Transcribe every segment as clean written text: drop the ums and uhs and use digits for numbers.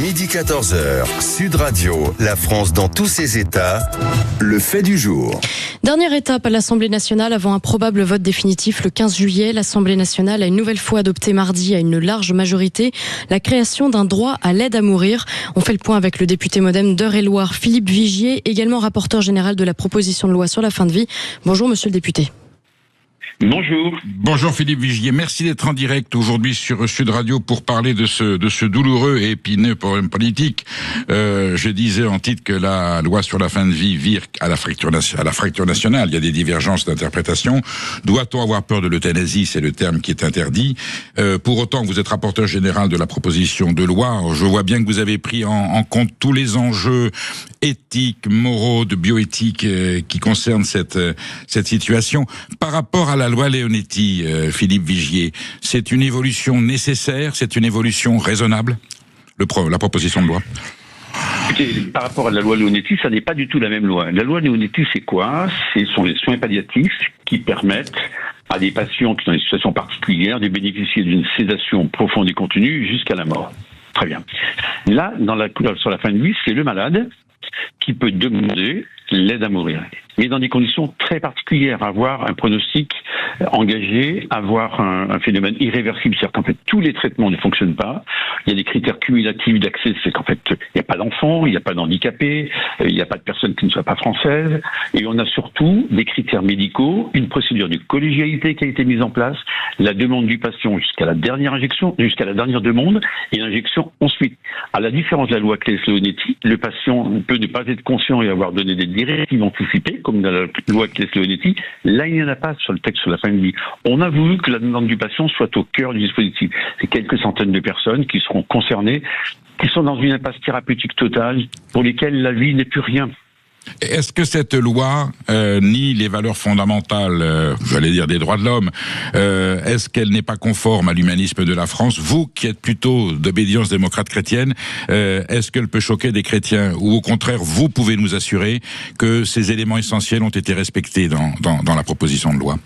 Midi 14h, Sud Radio, la France dans tous ses états, le fait du jour. Dernière étape à l'Assemblée nationale avant un probable vote définitif le 15 juillet. L'Assemblée nationale a une nouvelle fois adopté mardi à une large majorité la création d'un droit à l'aide à mourir. On fait le point avec le député modem d'Eure-et-Loir, Philippe Vigier, également rapporteur général de la proposition de loi sur la fin de vie. Bonjour monsieur le député. Bonjour. Bonjour Philippe Vigier, merci d'être en direct aujourd'hui sur Sud Radio pour parler de ce douloureux et épineux problème politique. Je disais en titre que la loi sur la fin de vie vire à la fracture nationale. Il y a des divergences d'interprétation. Doit-on avoir peur de l'euthanasie? C'est le terme qui est interdit. Pour autant, vous êtes rapporteur général de la proposition de loi. Je vois bien que vous avez pris en compte tous les enjeux éthiques, moraux, de bioéthique qui concernent cette situation. Par rapport à la loi Leonetti, Philippe Vigier, c'est une évolution nécessaire, c'est une évolution raisonnable, la proposition de loi? Écoutez, par rapport à la loi Leonetti, ça n'est pas du tout la même loi. La loi Leonetti, c'est quoi? Ce sont les soins palliatifs qui permettent à des patients qui sont dans des situations particulières de bénéficier d'une sédation profonde et continue jusqu'à la mort. Très bien. Là, dans la loi sur la fin de vie, c'est le malade qui peut demander l'aide à mourir, mais dans des conditions très particulières, avoir un pronostic engagé, avoir un phénomène irréversible, c'est-à-dire qu'en fait tous les traitements ne fonctionnent pas, il y a des critères cumulatifs d'accès, c'est qu'en fait il n'y a pas d'enfants, il n'y a pas d'handicapés, il n'y a pas de personnes qui ne soient pas françaises, et on a surtout des critères médicaux, une procédure de collégialité qui a été mise en place, la demande du patient jusqu'à la dernière injection, jusqu'à la dernière demande, et l'injection ensuite. À la différence de la loi Claes-Leonetti, le patient peut ne pas être conscient et avoir donné des directives anticipées, comme dans la loi Claes-Leonetti. Là, il n'y en a pas sur le texte sur la fin de vie. On a voulu que la demande du patient soit au cœur du dispositif. C'est quelques centaines de personnes qui seront concernées, qui sont dans une impasse thérapeutique totale, pour lesquelles la vie n'est plus rien. Est-ce que cette loi nie les valeurs fondamentales, j'allais dire des droits de l'homme? Est-ce qu'elle n'est pas conforme à l'humanisme de la France? Vous qui êtes plutôt d'obédience démocrate chrétienne, est-ce qu'elle peut choquer des chrétiens? Ou au contraire, vous pouvez nous assurer que ces éléments essentiels ont été respectés dans la proposition de loi?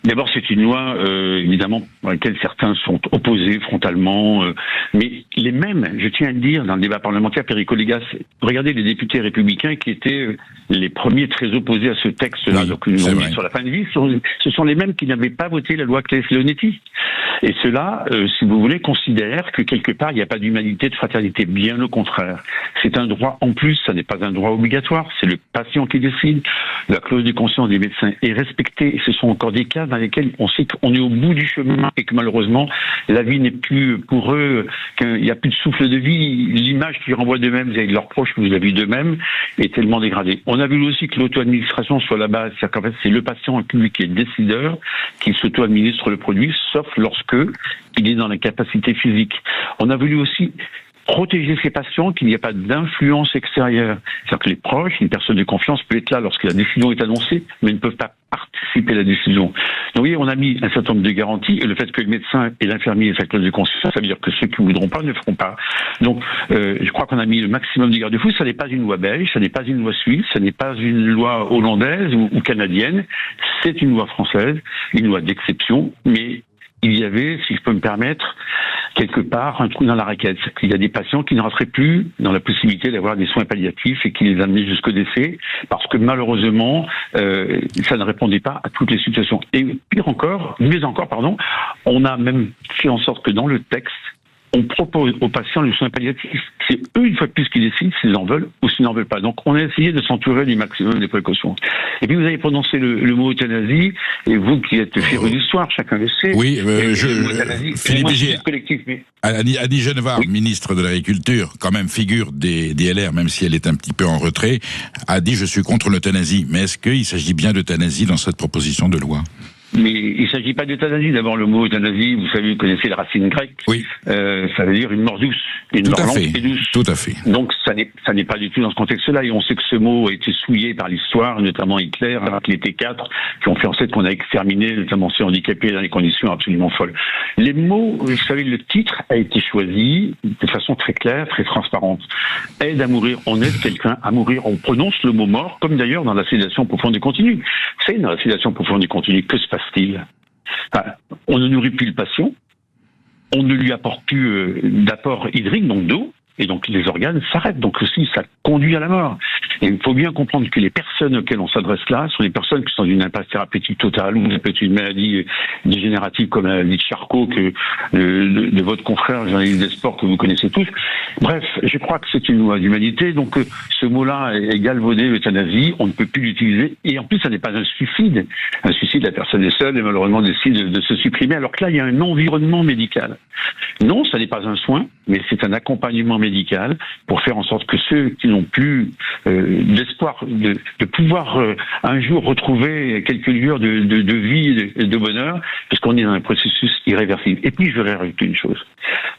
D'abord, c'est une loi, évidemment, à laquelle certains sont opposés frontalement, mais les mêmes, je tiens à le dire, dans le débat parlementaire, Perico-Légas, regardez les députés républicains qui étaient les premiers très opposés à ce texte-là, oui, donc nous avons mis sur la fin de vie, ce sont les mêmes qui n'avaient pas voté la loi Claes-Leonetti. Et ceux-là, si vous voulez, considèrent que quelque part, il n'y a pas d'humanité, de fraternité. Bien au contraire. C'est un droit en plus, ça n'est pas un droit obligatoire, c'est le patient qui décide. La clause de conscience des médecins est respectée, et ce sont encore des cas dans lesquels on sait qu'on est au bout du chemin et que malheureusement, la vie n'est plus pour eux, qu'il n'y a plus de souffle de vie. L'image qu'ils renvoient d'eux-mêmes vis-à-vis de leurs proches, vous l'avez vu d'eux-mêmes, est tellement dégradée. On a vu aussi que l'auto-administration soit la base, c'est-à-dire qu'en fait, c'est le patient public qui est décideur, qui s'auto-administre le produit, sauf lorsque il est dans la capacité physique. On a voulu aussi protéger ces patients, qu'il n'y a pas d'influence extérieure. C'est-à-dire que les proches, une personne de confiance peut être là lorsque la décision est annoncée, mais ne peuvent pas participer à la décision. Donc vous voyez, on a mis un certain nombre de garanties, et le fait que le médecin et l'infirmier aient sa clause de conscience, ça veut dire que ceux qui ne voudront pas ne feront pas. Donc je crois qu'on a mis le maximum de garde-fous. Ça n'est pas une loi belge, ça n'est pas une loi suisse, ça n'est pas une loi hollandaise ou canadienne, c'est une loi française, une loi d'exception, mais il y avait, si je peux me permettre, quelque part, un trou dans la raquette. Il y a des patients qui ne rentraient plus dans la possibilité d'avoir des soins palliatifs et qui les amenaient jusqu'au décès, parce que malheureusement, ça ne répondait pas à toutes les situations. Et mieux encore, on a même fait en sorte que dans le texte, on propose aux patients le soin palliatif. C'est eux, une fois de plus, qui décident s'ils en veulent ou s'ils n'en veulent pas. Donc, on a essayé de s'entourer du maximum des précautions. Et puis, vous avez prononcé le mot euthanasie, et vous qui êtes féru d'histoire, chacun le sait. Oui, Philippe Vigier, Annie Genevard, oui, ministre de l'Agriculture, quand même figure des LR, même si elle est un petit peu en retrait, a dit « je suis contre l'euthanasie ». Mais est-ce qu'il s'agit bien d'euthanasie dans cette proposition de loi? Mais il ne s'agit pas d'euthanasie. D'abord, le mot euthanasie, vous savez, vous connaissez la racine grecque. Oui. Ça veut dire une mort douce. Une mort lente et douce. Tout à fait. Donc, ça n'est pas du tout dans ce contexte-là. Et on sait que ce mot a été souillé par l'histoire, notamment Hitler, avec les T4, qui ont fait en sorte qu'on a exterminé, notamment ces handicapés, dans des conditions absolument folles. Les mots, vous savez, le titre a été choisi de façon très claire, très transparente. Aide à mourir. On aide quelqu'un à mourir. On prononce le mot mort, comme d'ailleurs dans la sédation profonde et continue. Vous savez, dans la sédation profonde et continue, que se passe-t-il? On ne nourrit plus le patient, on ne lui apporte plus d'apport hydrique, donc d'eau, et donc les organes s'arrêtent. Donc aussi, ça conduit à la mort. Et il faut bien comprendre que les personnes auxquelles on s'adresse là sont des personnes qui sont d'une impasse thérapeutique totale, ou peut-être une maladie dégénérative comme la maladie de Charcot de votre confrère, journaliste des sports que vous connaissez tous. Bref, je crois que c'est une loi d'humanité. Donc ce mot-là est galvaudé, l'euthanasie. On ne peut plus l'utiliser. Et en plus, ça n'est pas un suicide. Un suicide, la personne est seule et malheureusement décide de se supprimer. Alors que là, il y a un environnement médical. Non, ça n'est pas un soin, mais c'est un accompagnement médical pour faire en sorte que ceux qui n'ont plus d'espoir de pouvoir un jour retrouver quelques lueurs de vie et de bonheur, parce qu'on est dans un processus irréversible. Et puis je voudrais rajouter une chose.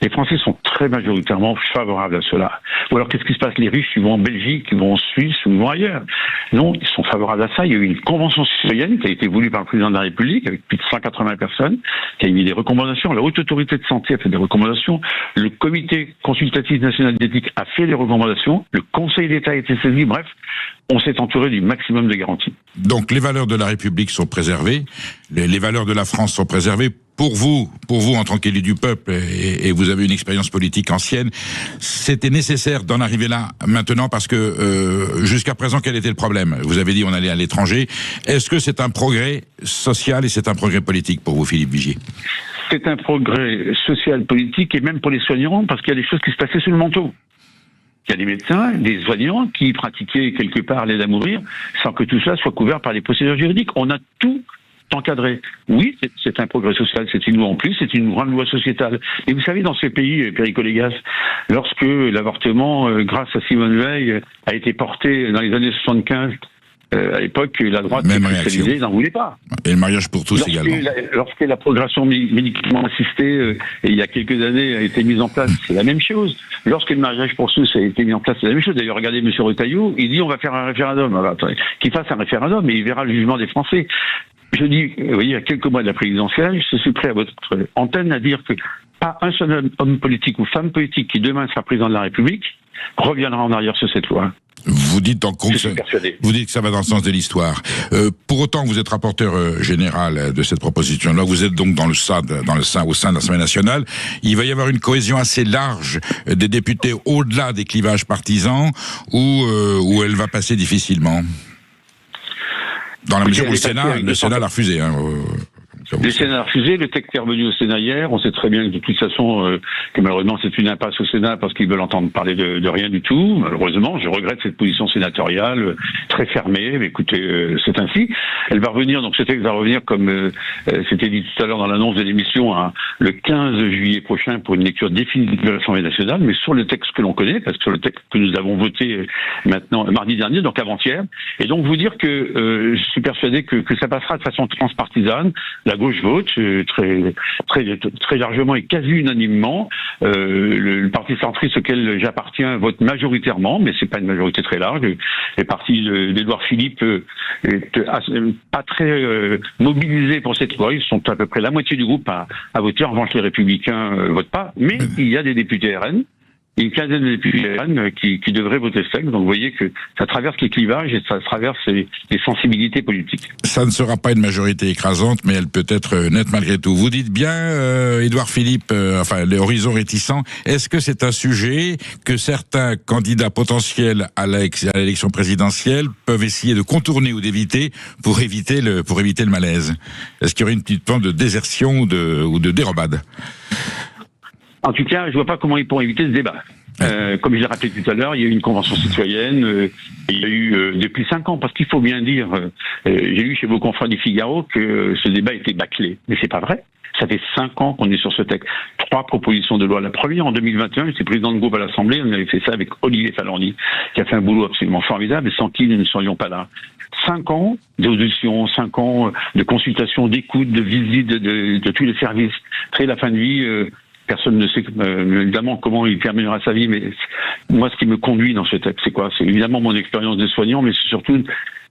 Les Français sont très majoritairement favorables à cela. Ou alors qu'est-ce qui se passe? Les riches, ils vont en Belgique, ils vont en Suisse, ou ils vont ailleurs. Non, ils sont favorables à ça. Il y a eu une convention citoyenne qui a été voulue par le président de la République avec plus de 180 personnes, qui a émis des recommandations. La Haute Autorité de Santé a fait des recommandations. Le Comité consultatif national d'éthique a fait des recommandations. Le Conseil d'État a été saisi. Bref, on s'est entouré du maximum de garanties. Donc les valeurs de la République sont préservées, les valeurs de la France sont préservées. Pour vous en tant qu'élu du peuple, et vous avez une expérience politique ancienne, c'était nécessaire d'en arriver là maintenant parce que jusqu'à présent, quel était le problème? Vous avez dit on allait à l'étranger. Est-ce que c'est un progrès social et c'est un progrès politique pour vous, Philippe Vigier? C'est un progrès social, politique et même pour les soignants parce qu'il y a des choses qui se passaient sous le manteau. Il y a des médecins, des soignants qui pratiquaient quelque part l'aide à mourir sans que tout cela soit couvert par les procédures juridiques. On a tout encadré. Oui, c'est un progrès social, c'est une loi en plus, c'est une grande loi sociétale. Et vous savez, dans ces pays, Perico-Légas, lorsque l'avortement, grâce à Simone Veil, a été porté dans les années 75, à l'époque, la droite spécialisée n'en voulait pas. Et le mariage pour tous également. Lorsque la progression médicalement assistée, il y a quelques années, a été mise en place, c'est la même chose. Lorsque le mariage pour tous a été mis en place, c'est la même chose. D'ailleurs, regardez M. Retailleau, il dit on va faire un référendum. Alors, attendez, qu'il fasse un référendum et il verra le jugement des Français. Je dis, vous voyez, à quelques mois de la présidentielle, je suis prêt à votre antenne à dire que pas un seul homme politique ou femme politique qui demain sera président de la République reviendra en arrière sur cette loi. Vous dites que ça va dans le sens de l'histoire. Pour autant, vous êtes rapporteur général de cette proposition-là. Vous êtes donc au sein de l'Assemblée nationale. Il va y avoir une cohésion assez large des députés au-delà des clivages partisans, où elle va passer difficilement. Dans la mesure où le Sénat l'a refusé. Le Sénat a refusé, le texte est revenu au Sénat hier. On sait très bien que de toute façon, que malheureusement c'est une impasse au Sénat parce qu'ils veulent entendre parler de rien du tout. Malheureusement, je regrette cette position sénatoriale très fermée. Mais écoutez, c'est ainsi. Elle va revenir, donc ce texte va revenir comme c'était dit tout à l'heure dans l'annonce de l'émission, le 15 juillet prochain pour une lecture définitive de l'Assemblée nationale, mais sur le texte que l'on connaît, parce que sur le texte que nous avons voté maintenant mardi dernier, donc avant-hier. Et donc vous dire que je suis persuadé que ça passera de façon transpartisane. La gauche vote très largement et quasi unanimement. Le parti centriste auquel j'appartiens vote majoritairement, mais c'est pas une majorité très large. Les partis d'Édouard Philippe pas très mobilisés pour cette loi. Ils sont à peu près la moitié du groupe à voter. En revanche, les Républicains votent pas. Mais il y a des députés RN. Une quinzaine de députés qui devraient voter ce texte. Donc vous voyez que ça traverse les clivages et ça traverse les sensibilités politiques. Ça ne sera pas une majorité écrasante, mais elle peut être nette malgré tout. Vous dites bien, Édouard Philippe, les horizons réticents, est-ce que c'est un sujet que certains candidats potentiels à l'élection présidentielle peuvent essayer de contourner ou d'éviter pour éviter le malaise? Est-ce qu'il y aurait une petite pente de désertion ou de dérobade? En tout cas, je vois pas comment ils pourront éviter ce débat. Comme je l'ai rappelé tout à l'heure, il y a eu une convention citoyenne, il y a eu depuis 5 ans, parce qu'il faut bien dire, j'ai lu chez vos confrères du Figaro que ce débat était bâclé, mais c'est pas vrai. Ça fait 5 ans qu'on est sur ce texte. 3 propositions de loi. La première en 2021, j'étais président de groupe à l'Assemblée, on avait fait ça avec Olivier Falorni, qui a fait un boulot absolument formidable, et sans qui nous ne serions pas là. 5 ans d'audition, 5 ans de consultation, d'écoute, de visite de tous les services. Après la fin de vie, personne ne sait évidemment comment il terminera sa vie, mais moi ce qui me conduit dans ce texte, c'est quoi? C'est évidemment mon expérience de soignant, mais c'est surtout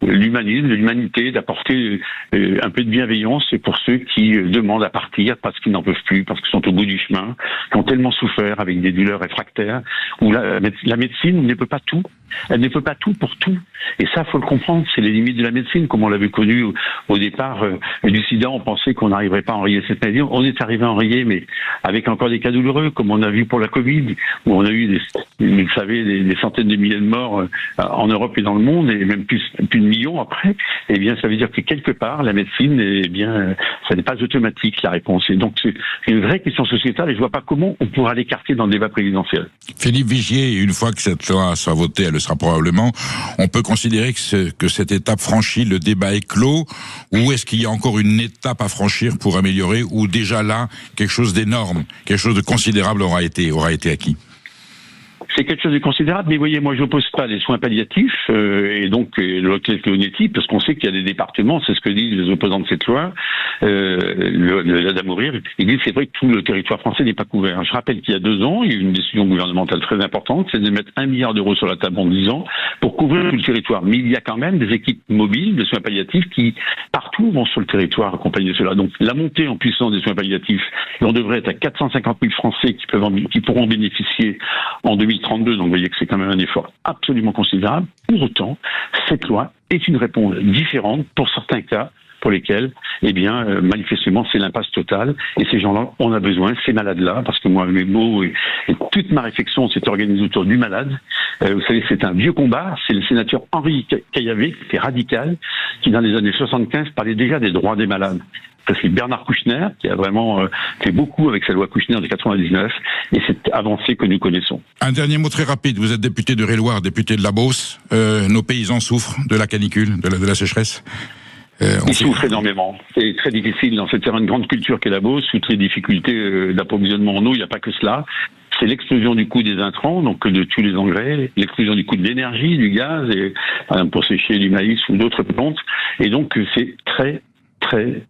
l'humanisme, de l'humanité, d'apporter un peu de bienveillance pour ceux qui demandent à partir parce qu'ils n'en peuvent plus, parce qu'ils sont au bout du chemin, qui ont tellement souffert avec des douleurs réfractaires, où la médecine ne peut pas tout. Elle ne peut pas tout pour tout. Et ça, faut le comprendre, c'est les limites de la médecine, comme on l'avait connu au départ du sida. On pensait qu'on n'arriverait pas à enrayer cette maladie. On est arrivé à enrayer, mais avec encore des cas douloureux, comme on a vu pour la Covid, où on a eu vous savez, des centaines de milliers de morts en Europe et dans le monde, et même plus de millions après. Eh bien, ça veut dire que quelque part, la médecine, eh bien, ça n'est pas automatique, la réponse. Et donc, c'est une vraie question sociétale, et je vois pas comment on pourra l'écarter dans le débat présidentiel. Philippe Vigier, une fois que cette loi sera votée, elle le sera probablement, on peut considérer que cette étape franchie, le débat est clos, ou est-ce qu'il y a encore une étape à franchir pour améliorer, ou déjà là, quelque chose d'énorme, quelque chose de considérable aura été acquis? C'est quelque chose de considérable, mais vous voyez, moi, j'oppose pas les soins palliatifs et donc le Clonetti, parce qu'on sait qu'il y a des départements, c'est ce que disent les opposants de cette loi, l'aide à mourir. Ils disent c'est vrai que tout le territoire français n'est pas couvert. Je rappelle qu'il y a 2 ans, il y a eu une décision gouvernementale très importante, c'est de mettre 1 milliard d'euros sur la table en 10 ans pour couvrir tout le territoire. Mais il y a quand même des équipes mobiles de soins palliatifs qui partout vont sur le territoire accompagner cela. Donc la montée en puissance des soins palliatifs, et on devrait être à 450 000 Français qui pourront bénéficier en 2032, donc vous voyez que c'est quand même un effort absolument considérable. Pour autant, cette loi est une réponse différente pour certains cas pour lesquels, eh bien, manifestement, c'est l'impasse totale. Et ces gens-là, on a besoin, ces malades-là, parce que moi, mes mots et toute ma réflexion s'est organisée autour du malade. Vous savez, c'est un vieux combat. C'est le sénateur Henri Caillavet, qui était radical, qui dans les années 75 parlait déjà des droits des malades. C'est Bernard Kouchner qui a vraiment fait beaucoup avec sa loi Kouchner de 99 et cette avancée que nous connaissons. Un dernier mot très rapide. Vous êtes député de Réloir, député de la Beauce. Nos paysans souffrent de la canicule, de la sécheresse. Ils souffrent énormément. C'est très difficile dans ce terrain de grande culture qu'est la Beauce, outre les difficultés d'approvisionnement en eau, il n'y a pas que cela. C'est l'explosion du coût des intrants, donc de tous les engrais, l'explosion du coût de l'énergie, du gaz, et, par exemple, pour sécher du maïs ou d'autres plantes. Et donc, c'est très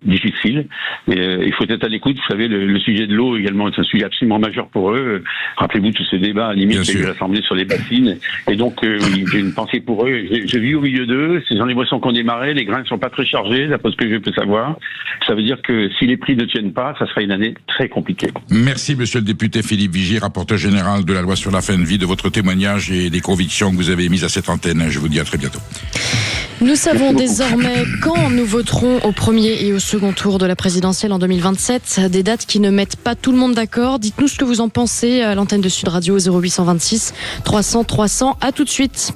difficile. Mais il faut être à l'écoute. Vous savez, le sujet de l'eau également est un sujet absolument majeur pour eux. Rappelez-vous tous ces débats à limite qu'il y a eu à l'Assemblée sur les bassines. Et donc, oui, j'ai une pensée pour eux. Je vis au milieu d'eux. C'est dans les moissons qu'on démarrait. Les grains ne sont pas très chargés, d'après ce que je peux savoir. Ça veut dire que si les prix ne tiennent pas, ça sera une année très compliquée. Merci, monsieur le député Philippe Vigier, rapporteur général de la loi sur la fin de vie, de votre témoignage et des convictions que vous avez émises à cette antenne. Je vous dis à très bientôt. Nous savons désormais quand nous voterons au premier et au second tour de la présidentielle en 2027. Des dates qui ne mettent pas tout le monde d'accord. Dites-nous ce que vous en pensez à l'antenne de Sud Radio 0826 300 300. À tout de suite.